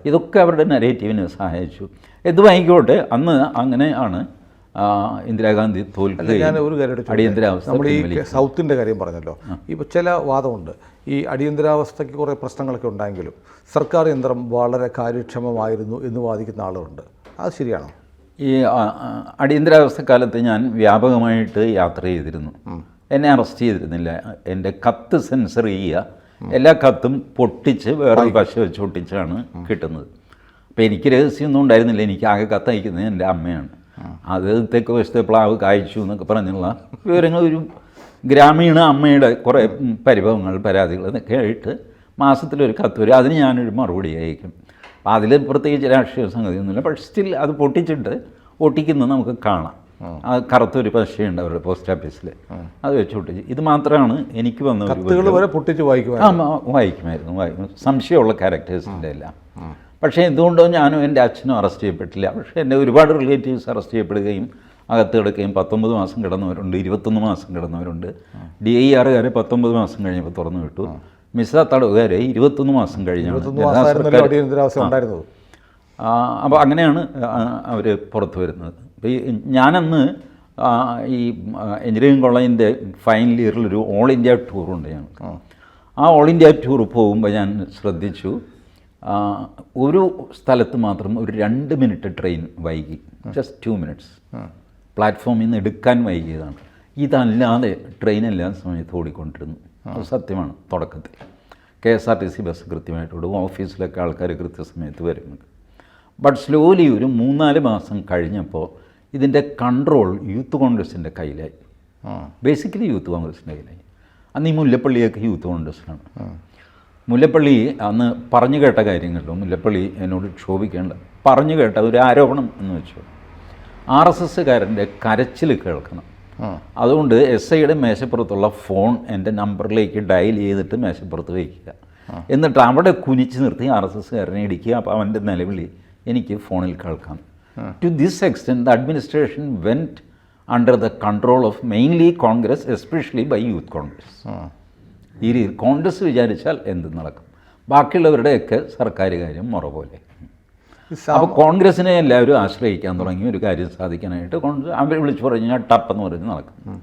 ഇതൊക്കെ അവരുടെ നരേറ്റീവിനെ സഹായിച്ചു. എന്തുമായിക്കോട്ടെ, അന്ന് അങ്ങനെയാണ് ഇന്ദിരാഗാന്ധി തോൽക്കുകയും അടിയന്തരാവസ്ഥ. നമ്മൾ ഈ സൗത്തിൻ്റെ കാര്യം പറഞ്ഞല്ലോ, ഇപ്പോൾ ചില വാദമുണ്ട് ഈ അടിയന്തരാവസ്ഥയ്ക്ക് കുറേ പ്രശ്നങ്ങളൊക്കെ ഉണ്ടായെങ്കിലും സർക്കാർ യന്ത്രം വളരെ കാര്യക്ഷമമായിരുന്നു എന്ന് വാദിക്കുന്ന ആളുകളുണ്ട്. അത് ശരിയാണോ? ഈ അടിയന്തരാവസ്ഥ കാലത്ത് ഞാൻ വ്യാപകമായിട്ട് യാത്ര ചെയ്തിരുന്നു. എന്നെ അറസ്റ്റ് ചെയ്തിരുന്നില്ല. എൻ്റെ കത്ത് സെൻസർ ചെയ്യുക, എല്ലാ കത്തും പൊട്ടിച്ച് വേറെ പശ വെച്ച് ഒട്ടിച്ചാണ് കിട്ടുന്നത്. അപ്പോൾ എനിക്ക് രഹസ്യമൊന്നും ഉണ്ടായിരുന്നില്ല. എനിക്ക് ആകെ കത്തയക്കുന്നത് എൻ്റെ അമ്മയാണ്. അത് തെക്ക് വശത്തെ പ്ലാവ് കായ്ച്ചു എന്നൊക്കെ പറഞ്ഞുള്ള വിവരങ്ങൾ ഒരു ഗ്രാമീണ അമ്മയുടെ കുറേ പരിഭവങ്ങൾ, പരാതികൾ എന്നൊക്കെ ആയിട്ട് മാസത്തിലൊരു കത്ത് വരും. അതിന് ഞാനൊരു മറുപടി അയക്കും. അപ്പോൾ അതിൽ പ്രത്യേകിച്ച് രാഷ്ട്രീയ സംഗതിയൊന്നുമില്ല. പക്ഷേ സ്റ്റിൽ അത് പൊട്ടിച്ചിട്ട് ഒട്ടിക്കുന്നത് നമുക്ക് കാണാം. അത് കറുത്തൊരു പശയുണ്ട് അവരുടെ പോസ്റ്റ് ഓഫീസിൽ, അത് വെച്ച് ഒട്ടിച്ച്. ഇത് മാത്രമാണ് എനിക്ക് വന്ന വായിക്കുമായിരുന്നു. സംശയമുള്ള ക്യാരക്ടേഴ്സിൻ്റെ എല്ലാം. പക്ഷേ എന്തുകൊണ്ടോ ഞാനും എൻ്റെ അച്ഛനും അറസ്റ്റ് ചെയ്യപ്പെട്ടില്ല. പക്ഷേ എൻ്റെ ഒരുപാട് റിലേറ്റീവ്സ് അറസ്റ്റ് ചെയ്യപ്പെടുകയും അകത്ത് കിടക്കുകയും 19 മാസം കിടന്നവരുണ്ട്, 21 മാസം കിടന്നവരുണ്ട്. DIR-കാരെ 19 മാസം കഴിഞ്ഞപ്പോൾ തുറന്നു വിട്ടു. മിസ തടവുകാരെ 21 മാസം കഴിഞ്ഞാണ്. അപ്പോൾ അങ്ങനെയാണ് അവർ പുറത്തു വരുന്നത്. അപ്പോൾ ഞാനന്ന് ഈ എഞ്ചിനീയറിംഗ് കോളേജിൻ്റെ ഫൈനൽ ഇയറിലൊരു ഓൾ ഇന്ത്യ ടൂറുണ്ട് ഞങ്ങൾക്ക്. ആ ഓൾ ഇന്ത്യ ടൂർ പോകുമ്പോൾ ഞാൻ ശ്രദ്ധിച്ചു, ഒരു സ്ഥലത്ത് മാത്രം ഒരു 2 മിനിറ്റ് ട്രെയിൻ വൈകി. Just 2 minutes. പ്ലാറ്റ്ഫോമിൽ നിന്ന് എടുക്കാൻ വൈകിയതാണ്. ഇതല്ലാതെ ട്രെയിൻ എല്ലാ സമയത്തും ഓടിക്കൊണ്ടിരുന്നു. അത് സത്യമാണ്. തുടക്കത്തിൽ KSRTC ബസ് കൃത്യമായിട്ട് ഓടും. ഓഫീസിലൊക്കെ ആൾക്കാർ കൃത്യസമയത്ത് വരുന്നുണ്ട്. ബട്ട് സ്ലോലി ഒരു 3-4 മാസം കഴിഞ്ഞപ്പോൾ ഇതിൻ്റെ കൺട്രോൾ യൂത്ത് കോൺഗ്രസിൻ്റെ കയ്യിലായി. ബേസിക്കലി യൂത്ത് കോൺഗ്രസിൻ്റെ കയ്യിലായി. അന്ന് ഈ മുല്ലപ്പള്ളിയൊക്കെ യൂത്ത് കോൺഗ്രസ്സിലാണ്. മുല്ലപ്പള്ളി അന്ന് പറഞ്ഞു കേട്ട കാര്യങ്ങളിലും മുല്ലപ്പള്ളി എന്നോട് ക്ഷോഭിക്കേണ്ട പറഞ്ഞു കേട്ട ഒരു ആരോപണം എന്ന് വെച്ചു, RSSകാരൻ്റെ കരച്ചിൽ കേൾക്കണം. അതുകൊണ്ട് SIയുടെ മേശപ്പുറത്തുള്ള ഫോൺ എൻ്റെ നമ്പറിലേക്ക് ഡയൽ ചെയ്തിട്ട് മേശപ്പുറത്ത് വയ്ക്കുക. എന്നിട്ട് അവിടെ കുനിച്ച് നിർത്തി RSSകാരനെ ഇടിക്കുക. അപ്പോൾ അവൻ്റെ നിലവിളി എനിക്ക് ഫോണിൽ കേൾക്കാം. To this extent the administration went under the control of mainly Congress, especially by youth Congress. ഈ കോൺഗ്രസ് വിചാരിച്ചാൽ എന്ത് നടക്കും, ബാക്കിയുള്ളവരുടെയൊക്കെ സർക്കാർ കാര്യം മുറ പോലെ. അപ്പോൾ കോൺഗ്രസിനെ എല്ലാവരും ആശ്രയിക്കാൻ തുടങ്ങി ഒരു കാര്യം സാധിക്കാനായിട്ട്. കോൺഗ്രസ് അവർ വിളിച്ചു പറഞ്ഞാൽ ടപ്പെന്ന് പറഞ്ഞ് നടക്കും.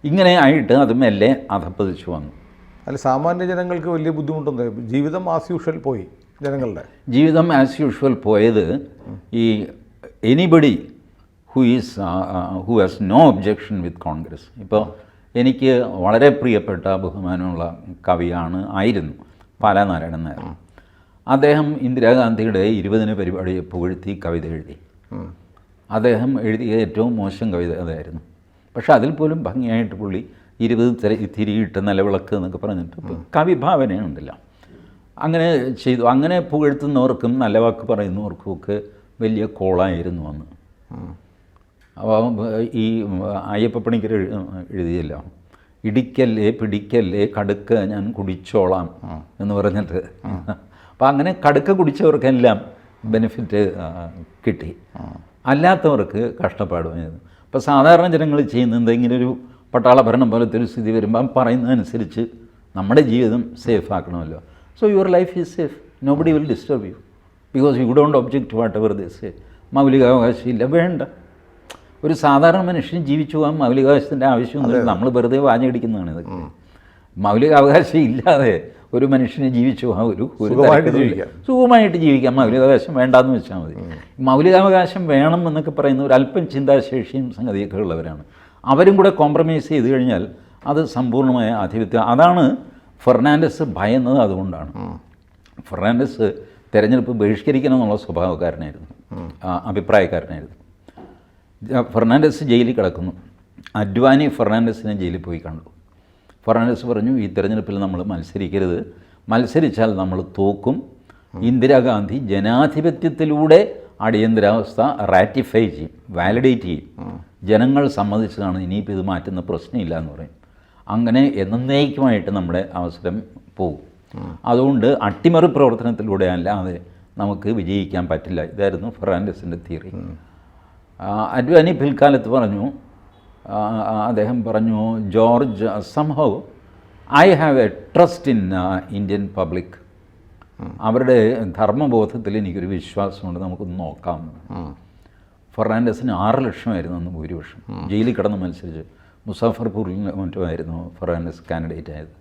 ഇങ്ങനെ ആയിട്ട് അത് മെല്ലെ അധപ്പതിച്ചു വന്നു. അല്ല, സാമാന്യ ജനങ്ങൾക്ക് വലിയ ബുദ്ധിമുട്ടൊന്നും, ജീവിതം ആസ് യൂഷ്വൽ പോയി. ജനങ്ങളുടെ ജീവിതം ആസ് യൂഷ്വൽ പോയത് ഈ anybody who has no objection with Congress. ഇപ്പോൾ എനിക്ക് വളരെ പ്രിയപ്പെട്ട ബഹുമാനമുള്ള ആയിരുന്നു പാലാനാരായണൻ നായർ. അദ്ദേഹം ഇന്ദിരാഗാന്ധിയുടെ 20 പരിപാടിയെ പുകഴ്ത്തി കവിത എഴുതി. അദ്ദേഹം എഴുതിയ ഏറ്റവും മോശം കവിത അതായിരുന്നു. പക്ഷെ അതിൽ പോലും ഭംഗിയായിട്ട് പുള്ളി 20 തിരിയിട്ട് നിലവിളക്ക് എന്നൊക്കെ പറഞ്ഞിട്ട് കവിഭാവനയുണ്ടല്ലോ, അങ്ങനെ ചെയ്തു. അങ്ങനെ പുകഴ്ത്തുന്നവർക്കും നല്ല വാക്ക് പറയുന്നവർക്കും ഒക്കെ വലിയ കോളായിരുന്നു അന്ന്. അപ്പോൾ ഈ അയ്യപ്പപ്പണിക്കർ എഴുതിയല്ലോ, ഇടിക്കല്ലേ പിടിക്കല്ലേ കടുക്ക ഞാൻ കുടിച്ചോളാം എന്ന് പറഞ്ഞിട്ട്. അപ്പം അങ്ങനെ കടുക്ക കുടിച്ചവർക്കെല്ലാം ബെനിഫിറ്റ് കിട്ടി, അല്ലാത്തവർക്ക് കഷ്ടപ്പാടുമായിരുന്നു. ഇപ്പോൾ സാധാരണ ജനങ്ങൾ ചെയ്യുന്നത് ഇങ്ങനെ ഒരു പട്ടാള ഭരണം പോലത്തെ ഒരു സ്ഥിതി വരുമ്പം പറയുന്നതനുസരിച്ച് നമ്മുടെ ജീവിതം സേഫ് ആക്കണമല്ലോ. So your life is safe, nobody will disturb you because you don't object whatever they say. മൗലികാവകാശമില്ല, വേണ്ട. ഒരു സാധാരണ മനുഷ്യൻ ജീവിച്ചു പോകാൻ മൗലികാവകാശത്തിൻ്റെ ആവശ്യമൊന്നുമില്ല. നമ്മൾ വെറുതെ വാഞ്ഞടിക്കുന്നതാണ് ഇതൊക്കെ. മൗലികാവകാശം ഇല്ലാതെ ഒരു മനുഷ്യന് ജീവിച്ചു പോകാൻ ഒരു സുഖമായിട്ട് ജീവിക്കാം. മൗലികാവകാശം വേണ്ടാന്ന് വെച്ചാൽ മതി. മൗലികാവകാശം വേണം എന്നൊക്കെ പറയുന്ന ഒരു അല്പം ചിന്താശേഷിയും സംഗതിയൊക്കെ ഉള്ളവരാണ്. അവരും കൂടെ കോംപ്രമൈസ് ചെയ്ത് കഴിഞ്ഞാൽ അത് സമ്പൂർണ്ണമായ ആധിപത്യം. അതാണ് ഫെർണാണ്ടസ് ഭയന്നത്. അതുകൊണ്ടാണ് ഫെർണാണ്ടസ് തെരഞ്ഞെടുപ്പ് ബഹിഷ്കരിക്കണം എന്നുള്ള സ്വഭാവക്കാരനായിരുന്നു, അഭിപ്രായക്കാരനായിരുന്നു. ഫെർണാണ്ടസ് ജയിലിൽ കിടക്കുന്നു. അഡ്വാനി ഫെർണാണ്ടസിനെ ജയിലിൽ പോയി കണ്ടു. ഫെർണാണ്ടസ് പറഞ്ഞു, ഈ തെരഞ്ഞെടുപ്പിൽ നമ്മൾ മത്സരിക്കരുത്, മത്സരിച്ചാൽ നമ്മൾ തോക്കും. ഇന്ദിരാഗാന്ധി ജനാധിപത്യത്തിലൂടെ അടിയന്തരാവസ്ഥ റാറ്റിഫൈ ചെയ്യും, വാലിഡേറ്റ് ചെയ്യും. ജനങ്ങൾ സമ്മതിച്ചതാണ്, ഇനിയിപ്പോൾ ഇത് മാറ്റുന്ന പ്രശ്നമില്ല എന്ന് പറയും. അങ്ങനെ എന്നേക്കുമായിട്ട് നമ്മുടെ അവസരം പോകും. അതുകൊണ്ട് അട്ടിമറി പ്രവർത്തനത്തിലൂടെ അല്ലാതെ നമുക്ക് വിജയിക്കാൻ പറ്റില്ല. ഇതായിരുന്നു ഫെർണാണ്ടസിൻ്റെ തിയറി. അഡ്വാനി പിൽക്കാലത്ത് പറഞ്ഞു, അദ്ദേഹം പറഞ്ഞു, George, somehow I have A trust in Indian public. അവരുടെ ധർമ്മബോധത്തിൽ എനിക്കൊരു വിശ്വാസമുണ്ട്, നമുക്കൊന്ന് നോക്കാം. ഫെർണാണ്ടസിന് 6 ലക്ഷമായിരുന്നു അന്ന് ഭൂരിപക്ഷം. ജയിലിൽ കിടന്ന് മത്സരിച്ച് മുസാഫർപൂരിൽ മറ്റുമായിരുന്നു ഫെർണാണ്ടസ് കാൻഡിഡേറ്റ് ആയത്.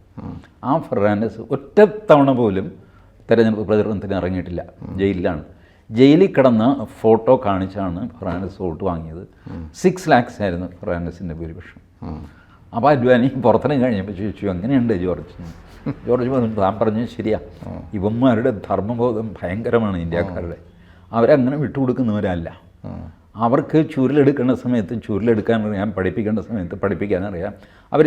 ആ ഫെർണാണ്ടസ് ഒറ്റത്തവണ പോലും തെരഞ്ഞെടുപ്പ് പ്രചരണത്തിന് ഇറങ്ങിയിട്ടില്ല, ജയിലിലാണ്. ജയിലിൽ കിടന്ന ഫോട്ടോ കാണിച്ചാണ് ഫെർണാണ്ടസ് വോട്ട് വാങ്ങിയത്. 6 lakhs ആയിരുന്നു ഫെർണാണ്ടസിൻ്റെ ഭൂരിപക്ഷം. അപ്പോൾ അഡ്വാനി പുറത്തിറങ്ങി കഴിഞ്ഞപ്പോൾ ചോദിച്ചു, എങ്ങനെയുണ്ട് ജോർജ്? ജോർജ് പറഞ്ഞു, താൻ പറഞ്ഞത് ശരിയാ, ഇവന്മാരുടെ ധർമ്മബോധം ഭയങ്കരമാണ് ഇന്ത്യക്കാരുടെ. അവരങ്ങനെ വിട്ടുകൊടുക്കുന്നവരല്ല. അവർക്ക് ചുരുളെടുക്കേണ്ട സമയത്ത് ചുരുളെടുക്കാനറിയാം, പഠിപ്പിക്കേണ്ട സമയത്ത് പഠിപ്പിക്കാനറിയാം. അവർ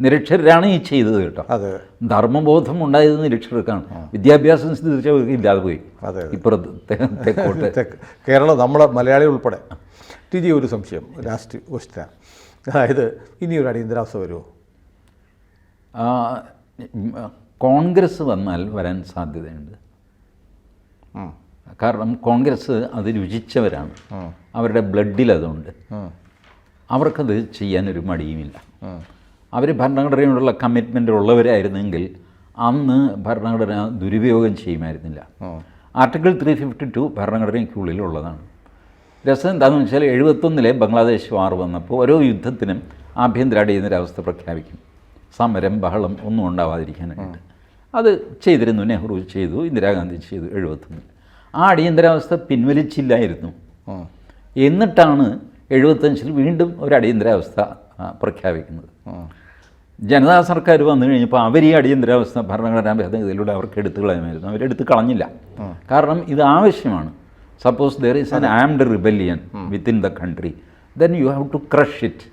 നിരക്ഷരരാണ് ഈ ചെയ്തത് കേട്ടോ. ധർമ്മബോധം ഉണ്ടായത് നിരക്ഷരർക്കാണ്. വിദ്യാഭ്യാസം സ്ഥിതിച്ചവർക്ക് ഇല്ലാതെ പോയി. ഇപ്പുറത്തെ കേരളം, നമ്മളെ മലയാളി ഉൾപ്പെടെ. ടി ജി, ഒരു സംശയം, ലാസ്റ്റ് ക്വസ്റ്റ്യൻ. അതായത് ഇനിയൊരു അടിയന്തരാവസ്ഥ വരുമോ? കോൺഗ്രസ് വന്നാൽ വരാൻ സാധ്യതയുണ്ട്. കാരണം കോൺഗ്രസ് അത് രുചിച്ചവരാണ്, അവരുടെ ബ്ലഡിൽ അതുണ്ട്. അവർക്കത് ചെയ്യാനൊരു മടിയുമില്ല. അവർ ഭരണഘടനയോടുള്ള കമ്മിറ്റ്മെൻ്റ് ഉള്ളവരായിരുന്നെങ്കിൽ അന്ന് ഭരണഘടന ദുരുപയോഗം ചെയ്യുമായിരുന്നില്ല. ആർട്ടിക്കിൾ 352 ഭരണഘടനയ്ക്കുള്ളിലുള്ളതാണ്. രസം എന്താണെന്ന് വെച്ചാൽ 71 ബംഗ്ലാദേശ് വാർ വന്നപ്പോൾ ഓരോ യുദ്ധത്തിനും ആഭ്യന്തര അടിയന്തരാവസ്ഥ പ്രഖ്യാപിക്കും, സമരം ബഹളം ഒന്നും ഉണ്ടാവാതിരിക്കാനായിട്ട്. അത് ചെയ്തിരുന്നു, നെഹ്റു ചെയ്തു, ഇന്ദിരാഗാന്ധി ചെയ്തു 71. ആ അടിയന്തരാവസ്ഥ പിൻവലിച്ചില്ലായിരുന്നു. എന്നിട്ടാണ് 75 വീണ്ടും ഒരു അടിയന്തരാവസ്ഥ പ്രഖ്യാപിക്കുന്നത്. ജനതാ സർക്കാർ വന്നു കഴിഞ്ഞപ്പോൾ അവർ ഈ അടിയന്തരാവസ്ഥ ഭരണഘടനാ ഭേദഗതിയിലൂടെ അവർക്ക് എടുത്തു കളയുമായിരുന്നു. അവരെടുത്ത് കളഞ്ഞില്ല. കാരണം ഇത് ആവശ്യമാണ്. Suppose there is an armed rebellion within the country, then you have to crush it,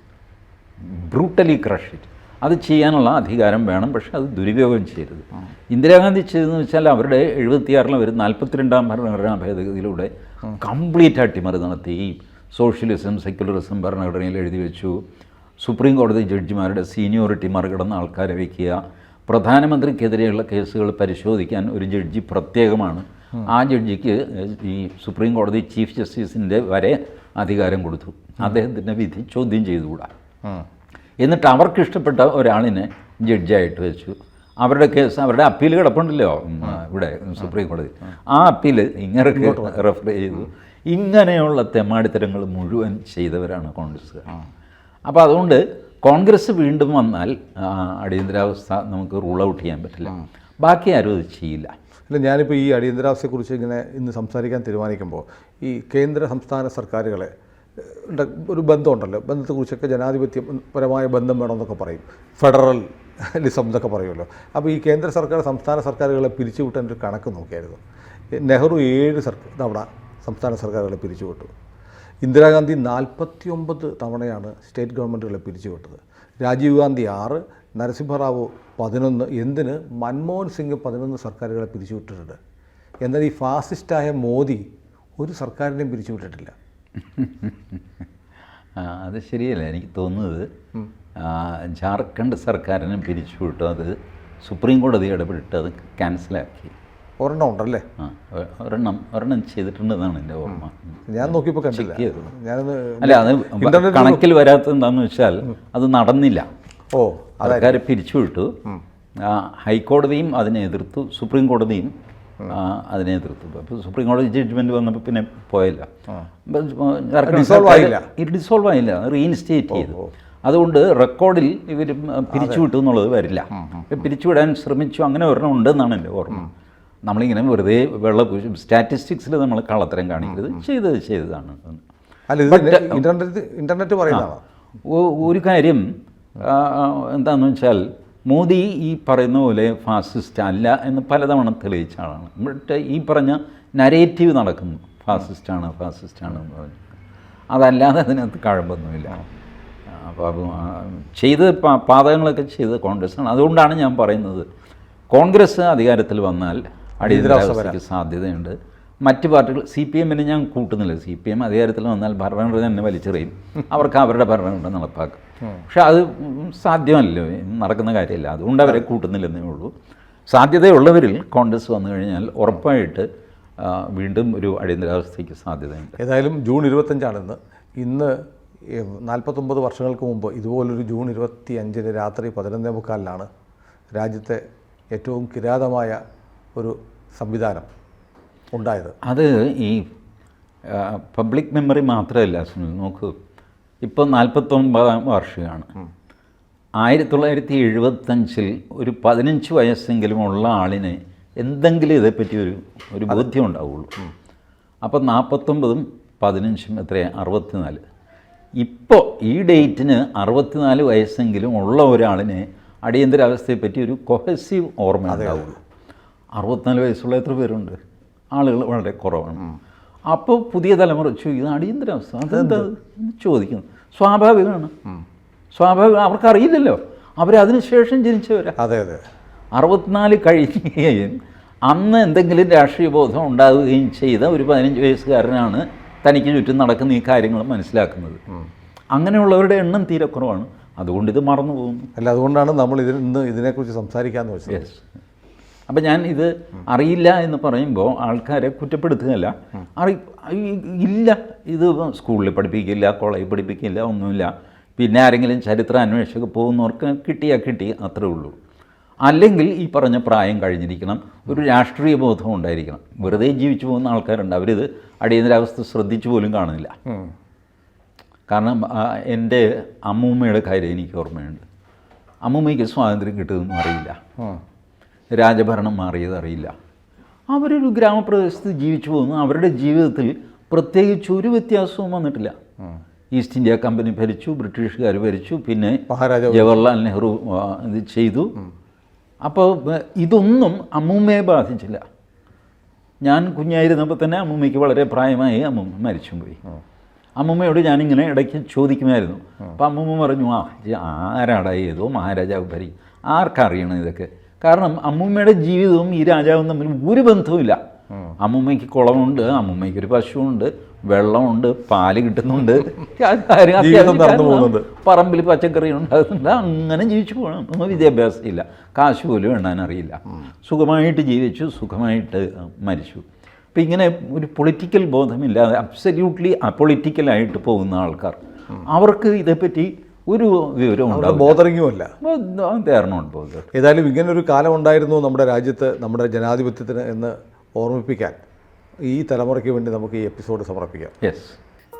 brutally crush it. അത് ചെയ്യാനുള്ള അധികാരം വേണം, പക്ഷേ അത് ദുരുപയോഗം ചെയ്യരുത്. ഇന്ദിരാഗാന്ധി ചെയ്തതെന്ന് വെച്ചാൽ അവരുടെ 76 അവർ 42ാം ഭരണഘടനാ ഭേദഗതിയിലൂടെ കംപ്ലീറ്റ് അട്ടിമറി നടത്തി. സോഷ്യലിസം, സെക്യുലറിസം ഭരണഘടനയിൽ എഴുതി വെച്ചു. സുപ്രീം കോടതി ജഡ്ജിമാരുടെ സീനിയോറിറ്റി മറികടന്ന ആൾക്കാരെ വയ്ക്കുക. പ്രധാനമന്ത്രിക്കെതിരെയുള്ള കേസുകൾ പരിശോധിക്കാൻ ഒരു ജഡ്ജി പ്രത്യേകമാണ്. ആ ജഡ്ജിക്ക് ഈ സുപ്രീം കോടതി ചീഫ് ജസ്റ്റിസിൻ്റെ വരെ അധികാരം കൊടുത്തു. അദ്ദേഹത്തിൻ്റെ വിധി ചോദ്യം ചെയ്തുകൂടാ. എന്നിട്ട് അവർക്കിഷ്ടപ്പെട്ട ഒരാളിനെ ജഡ്ജായിട്ട് വെച്ചു. അവരുടെ കേസ്, അവരുടെ അപ്പീൽ കിടപ്പുണ്ടല്ലോ ഇവിടെ സുപ്രീം കോടതി, ആ അപ്പീൽ ഇങ്ങനെയൊക്കെ റെഫർ ചെയ്തു. ഇങ്ങനെയുള്ള തെമ്മാടിത്തരങ്ങൾ മുഴുവൻ ചെയ്തവരാണ് കോൺഗ്രസ്സുകാർ. അപ്പോൾ അതുകൊണ്ട് കോൺഗ്രസ് വീണ്ടും വന്നാൽ അടിയന്തരാവസ്ഥ നമുക്ക് റൂൾ ഔട്ട് ചെയ്യാൻ പറ്റില്ല. ബാക്കി ആരും അത് ചെയ്യില്ല. അല്ല, ഞാനിപ്പോൾ ഈ അടിയന്തരാവസ്ഥയെക്കുറിച്ച് ഇങ്ങനെ ഇന്ന് സംസാരിക്കാൻ തീരുമാനിക്കുമ്പോൾ ഈ കേന്ദ്ര സംസ്ഥാന സർക്കാരുകളെ ഒരു ബന്ധമുണ്ടല്ലോ, ബന്ധത്തെക്കുറിച്ചൊക്കെ ജനാധിപത്യപരമായ ബന്ധം വേണമെന്നൊക്കെ പറയും, ഫെഡറലിസം എന്നൊക്കെ പറയുമല്ലോ. അപ്പോൾ ഈ കേന്ദ്ര സർക്കാർ സംസ്ഥാന സർക്കാരുകളെ പിരിച്ചുവിട്ടതിൻ്റെ ഒരു കണക്ക് നോക്കിയായിരുന്നു. നെഹ്റു 7 തവണ സംസ്ഥാന സർക്കാരുകളെ പിരിച്ചുവിട്ടു. ഇന്ദിരാഗാന്ധി 49 തവണയാണ് സ്റ്റേറ്റ് ഗവൺമെൻറ്റുകളെ പിരിച്ചുവിട്ടത്. രാജീവ് ഗാന്ധി 6, നരസിംഹറാവു 11, എന്തിന് മൻമോഹൻ സിംഗ് 11 സർക്കാരുകളെ പിരിച്ചുവിട്ടിട്ടുണ്ട്. എന്നാൽ ഈ ഫാസിസ്റ്റായ മോദി ഒരു സർക്കാരിനെയും പിരിച്ചുവിട്ടിട്ടില്ല. അത് ശരിയല്ല. എനിക്ക് തോന്നുന്നത് ജാർഖണ്ഡ് സർക്കാരിനെ പിരിച്ചുവിട്ടു. അത് സുപ്രീം കോടതി ഇടപെട്ട് അത് ക്യാൻസലാക്കി. ഒരെണ്ണം ഉണ്ടല്ലേ? ഒരെണ്ണം ചെയ്തിട്ടുണ്ടെന്നാണ് എൻ്റെ ഓർമ്മ. ഞാൻ നോക്കിയപ്പോൾ കണ്ടില്ല. അല്ല, അത് കണക്കിൽ വരാത്തത് എന്താണെന്ന് വെച്ചാൽ അത് നടന്നില്ല. ആൾക്കാരെ പിരിച്ചുവിട്ടു. ഹൈക്കോടതിയും അതിനെ എതിർത്തു, സുപ്രീം കോടതിയും അതിനെ എതിർത്തു. അപ്പോൾ സുപ്രീം കോടതി ജഡ്ജ്മെൻറ്റ് വന്നപ്പോൾ പിന്നെ പോയില്ല, ഡിസോൾവ് ആയില്ല, റീഇൻസ്റ്റേറ്റ് ചെയ്തു. അതുകൊണ്ട് റെക്കോർഡിൽ ഇവർ പിരിച്ചുവിട്ടു എന്നുള്ളത് വരില്ല. പിരിച്ചുവിടാൻ ശ്രമിച്ചു, അങ്ങനെ ഒരെണ്ണം ഉണ്ടെന്നാണ് എൻ്റെ ഓർമ്മ. നമ്മളിങ്ങനെ വെറുതെ സ്റ്റാറ്റിസ്റ്റിക്സിൽ നമ്മൾ കള്ളത്തരം കാണിക്കരുത്, ചെയ്തതാണ്. ഇന്റർനെറ്റ് പറയുന്നതാണ്. ഒരു കാര്യം എന്താണെന്ന് വെച്ചാൽ, മോദി ഈ പറയുന്ന പോലെ ഫാസിസ്റ്റ് അല്ല എന്ന് പലതവണ തെളിയിച്ച ആളാണ്. ബട്ട് ഈ പറഞ്ഞ നരേറ്റീവ് നടക്കുന്നു, ഫാസിസ്റ്റാണ് എന്ന് പറഞ്ഞു. അതല്ലാതെ അതിനകത്ത് കഴമ്പൊന്നുമില്ല. അപ്പോൾ ചെയ്ത് പാതകങ്ങളൊക്കെ ചെയ്ത് കോൺഗ്രസ്സാണ്. അതുകൊണ്ടാണ് ഞാൻ പറയുന്നത്, കോൺഗ്രസ് അധികാരത്തിൽ വന്നാൽ അടിയന്തരാവസ്ഥയ്ക്ക് സാധ്യതയുണ്ട്. മറ്റ് പാർട്ടികൾ, CPM-നെ ഞാൻ കൂട്ടുന്നില്ല. CPM അധികാരത്തിൽ വന്നാൽ ഭരണഘടന തന്നെ വലിച്ചെറിയും, അവർക്ക് അവരുടെ ഭരണഘടന നടപ്പാക്കും. പക്ഷെ അത് സാധ്യമല്ലോ, നടക്കുന്ന കാര്യമില്ല. അതുകൊണ്ട് അവരെ കൂട്ടുന്നില്ലെന്നേ ഉള്ളൂ. സാധ്യതയുള്ളവരിൽ കോൺഗ്രസ് വന്നു കഴിഞ്ഞാൽ ഉറപ്പായിട്ട് വീണ്ടും ഒരു അടിയന്തരാവസ്ഥയ്ക്ക് സാധ്യതയുണ്ട്. ഏതായാലും ജൂൺ 25 ഇന്ന് 49 വർഷങ്ങൾക്ക് മുമ്പ് ഇതുപോലൊരു ജൂൺ 25 രാത്രി 11:45 രാജ്യത്തെ ഏറ്റവും കിരാതമായ ഒരു സംവിധാനം ഉണ്ടായത്. അത് ഈ പബ്ലിക് മെമ്മറി മാത്രമല്ല സുനിൽ, നോക്കൂ, ഇപ്പോൾ 49 വർഷമാണ്. 1975 ഒരു 15 വയസ്സെങ്കിലും ഉള്ള ആളിന് എന്തെങ്കിലും ഇതേപ്പറ്റി ഒരു ബോധ്യം ഉണ്ടാവുള്ളൂ. അപ്പോൾ 49ഉം 15ഉം എത്രയാണ്? 64. ഇപ്പോൾ ഈ ഡേറ്റിന് 64 വയസ്സെങ്കിലും ഉള്ള ഒരാളിന് അടിയന്തരാവസ്ഥയെപ്പറ്റി ഒരു കൊഹസീവ് ഓർമ്മ ഉണ്ടാവുള്ളൂ. 64 വയസ്സുള്ള എത്ര പേരുണ്ട്? ആളുകൾ വളരെ കുറവാണ്. അപ്പോൾ പുതിയ തലമുറ ചോദിക്കുന്നത് അടിയന്തരാവസ്ഥ അതെന്താ ചോദിക്കുന്നു. സ്വാഭാവികമാണ്. അവർക്കറിയില്ലല്ലോ, അവരതിന് ശേഷം ജനിച്ചവരാ. 64 കഴിയുകയും അന്ന് എന്തെങ്കിലും രാഷ്ട്രീയ ബോധം ഉണ്ടാവുകയും ചെയ്ത ഒരു 15 വയസ്സുകാരനാണ് തനിക്ക് ചുറ്റും നടക്കുന്ന ഈ കാര്യങ്ങൾ മനസ്സിലാക്കുന്നത്. അങ്ങനെയുള്ളവരുടെ എണ്ണം തീരെ കുറവാണ്. അതുകൊണ്ട് ഇത് മറന്നു പോകുന്നു. അതുകൊണ്ടാണ് നമ്മൾ ഇന്ന് ഇതിനെക്കുറിച്ച് സംസാരിക്കാമെന്ന് വെച്ചത്. യെസ്. അപ്പം ഞാൻ ഇത് അറിയില്ല എന്ന് പറയുമ്പോൾ ആൾക്കാരെ കുറ്റപ്പെടുത്തുകയല്ല. ഇല്ല, ഇത് സ്കൂളിൽ പഠിപ്പിക്കില്ല, കോളേജിൽ പഠിപ്പിക്കില്ല, ഒന്നുമില്ല. പിന്നെ ആരെങ്കിലും ചരിത്ര അന്വേഷകർക്ക് പോകുന്നവർക്ക് കിട്ടി, അത്രേ ഉള്ളൂ. അല്ലെങ്കിൽ ഈ പറഞ്ഞ പ്രായം കഴിഞ്ഞിരിക്കണം, ഒരു രാഷ്ട്രീയ ബോധം ഉണ്ടായിരിക്കണം. വെറുതെ ജീവിച്ചു പോകുന്ന ആൾക്കാരുണ്ട്, അവരിത് അടിയന്തരാവസ്ഥ ശ്രദ്ധിച്ചു പോലും കാണുന്നില്ല. കാരണം എൻ്റെ അമ്മൂമ്മയുടെ കാര്യം എനിക്ക് ഓർമ്മയുണ്ട്. അമ്മൂമ്മയ്ക്ക് സ്വാതന്ത്ര്യം കിട്ടുമെന്നും അറിയില്ല, രാജഭരണം മാറിയത് അറിയില്ല. അവരൊരു ഗ്രാമപ്രദേശത്ത് ജീവിച്ചു പോകുന്നു. അവരുടെ ജീവിതത്തിൽ പ്രത്യേകിച്ച് ഒരു വ്യത്യാസവും വന്നിട്ടില്ല. ഈസ്റ്റ് ഇന്ത്യ കമ്പനി ഭരിച്ചു, ബ്രിട്ടീഷുകാർ ഭരിച്ചു, പിന്നെ ജവഹർലാൽ നെഹ്റു ഇത് ചെയ്തു. അപ്പോൾ ഇതൊന്നും അമ്മൂമ്മയെ ബാധിച്ചില്ല. ഞാൻ കുഞ്ഞായിരുന്നപ്പോൾ തന്നെ അമ്മൂമ്മയ്ക്ക് വളരെ പ്രായമായി, അമ്മൂമ്മ മരിച്ചും പോയി. അമ്മൂമ്മയോട് ഞാനിങ്ങനെ ഇടയ്ക്ക് ചോദിക്കുമായിരുന്നു. അപ്പം അമ്മൂമ്മ പറഞ്ഞു, ആരാടാ ഏതോ മഹാരാജാവ് ഭരിക്കും, ആർക്കറിയണം ഇതൊക്കെ. കാരണം അമ്മൂമ്മയുടെ ജീവിതവും ഈ രാജാവും തമ്മിൽ ഒരു ബന്ധവുമില്ല. അമ്മൂമ്മയ്ക്ക് കുളമുണ്ട്, അമ്മൂമ്മയ്ക്ക് ഒരു പശുവുണ്ട്, വെള്ളമുണ്ട്, പാല് കിട്ടുന്നുണ്ട്, പറമ്പിൽ പച്ചക്കറി ഉണ്ടാകുന്നുണ്ട്, അങ്ങനെ ജീവിച്ചു പോകണം. വിദ്യാഭ്യാസം ഇല്ല, കാശ് പോലും എണ്ണാൻ അറിയില്ല, സുഖമായിട്ട് ജീവിച്ചു, സുഖമായിട്ട് മരിച്ചു. അപ്പം ഇങ്ങനെ ഒരു പൊളിറ്റിക്കൽ ബോധമില്ലാതെ അബ്സല്യൂട്ട്ലി അപൊളിറ്റിക്കലായിട്ട് പോകുന്ന ആൾക്കാർ, അവർക്ക് ഇതേപ്പറ്റി ഒരു വിവരം ബോധറിങ്ങുമല്ല. ഏതായാലും ഇങ്ങനൊരു കാലം ഉണ്ടായിരുന്നു നമ്മുടെ രാജ്യത്ത്, നമ്മുടെ ജനാധിപത്യത്തിന് എന്ന് ഓർമ്മിപ്പിക്കാൻ ഈ തലമുറയ്ക്ക് വേണ്ടി നമുക്ക് ഈ എപ്പിസോഡ് സമർപ്പിക്കാം.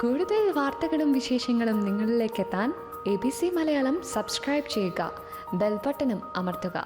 കൂടുതൽ വാർത്തകളും വിശേഷങ്ങളും നിങ്ങളിലേക്ക് എത്താൻ ABC മലയാളം സബ്സ്ക്രൈബ് ചെയ്യുക, ബെൽ ബട്ടണും അമർത്തുക.